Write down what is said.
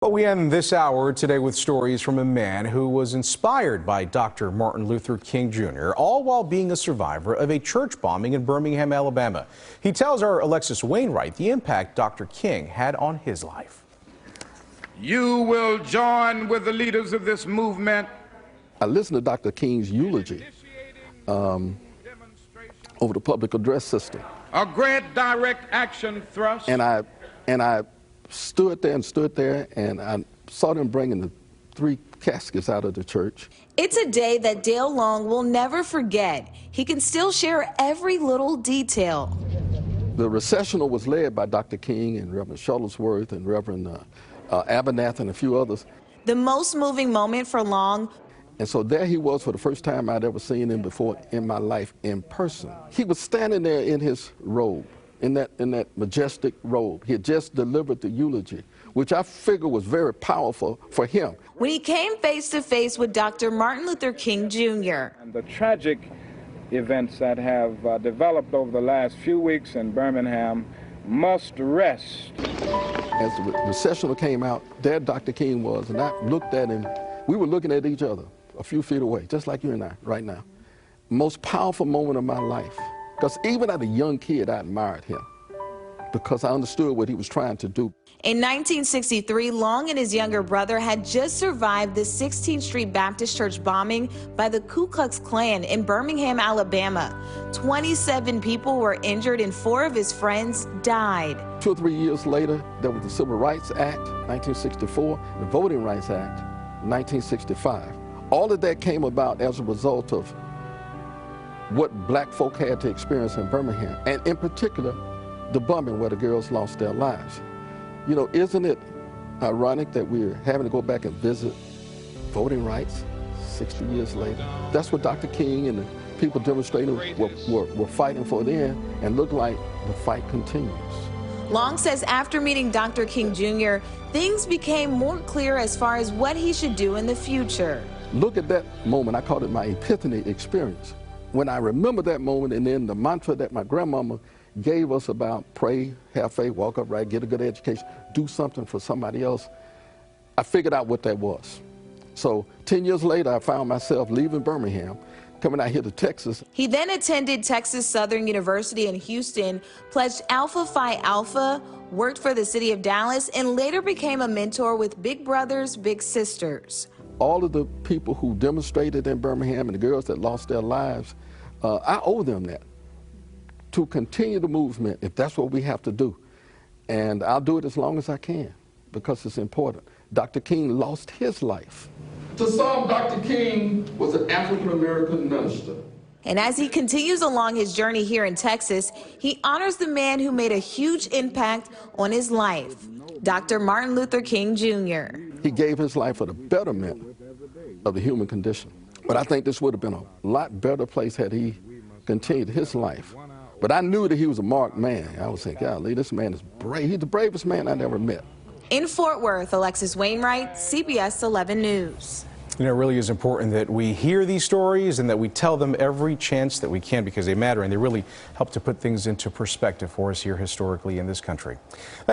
Well, we end this hour today with stories from a man who was inspired by Dr. Martin Luther King Jr., all while being a survivor of a church bombing in Birmingham, Alabama. He tells our Alexis Wainwright the impact Dr. King had on his life. You will join with the leaders of this movement. I listened to Dr. King's eulogy over the public address system. A great direct action thrust. And I stood there and I saw them bringing the 3 caskets out of the church. It's a day that Dale Long will never forget. He can still share every little detail. The recessional was led by Dr. King and Reverend Shuttlesworth and Reverend Abernathy and a few others. The most moving moment for Long. And so there he was for the first time I'd ever seen him before in my life in person. He was standing there in his robe. In that majestic robe. He had just delivered the eulogy, which I figure was very powerful for him. When he came face to face with Dr. Martin Luther King Jr. And the tragic events that have developed over the last few weeks in Birmingham must rest. As the recessional came out, there Dr. King was, and I looked at him. We were looking at each other a few feet away, just like you and I right now. Most powerful moment of my life. Because even as a young kid, I admired him because I understood what he was trying to do. In 1963, Long and his younger brother had just survived the 16th Street Baptist Church bombing by the Ku Klux Klan in Birmingham, Alabama. 27 people were injured and 4 of his friends died. 2 or 3 years later, there was the Civil Rights Act, 1964, the Voting Rights Act, 1965. All of that came about as a result of what black folk had to experience in Birmingham, and in particular, the bombing where the girls lost their lives. You know, isn't it ironic that we're having to go back and visit voting rights 60 years later? That's what Dr. King and the people demonstrating were fighting for then, and look like the fight continues. Long says after meeting Dr. King Jr., things became more clear as far as what he should do in the future. Look at that moment, I call it my epiphany experience. When I remember that moment, and then the mantra that my grandmama gave us about pray, have faith, walk upright, get a good education, do something for somebody else, I figured out what that was. So 10 years later, I found myself leaving Birmingham, coming out here to Texas. He then attended Texas Southern University in Houston, pledged Alpha Phi Alpha, worked for the city of Dallas, and later became a mentor with Big Brothers Big Sisters. All of the people who demonstrated in Birmingham and the girls that lost their lives, I owe them that, to continue the movement if that's what we have to do. And I'll do it as long as I can because it's important. Dr. King lost his life. To some, Dr. King was an African-American minister. And as he continues along his journey here in Texas, he honors the man who made a huge impact on his life, Dr. Martin Luther King Jr. He gave his life for the betterment of the human condition. But I think this would have been a lot better place had he continued his life. But I knew that he was a marked man. I was thinking, golly, this man is brave. He's the bravest man I ever met. In Fort Worth, Alexis Wainwright, CBS 11 News. You know, it really is important that we hear these stories and that we tell them every chance that we can because they matter and they really help to put things into perspective for us here historically in this country.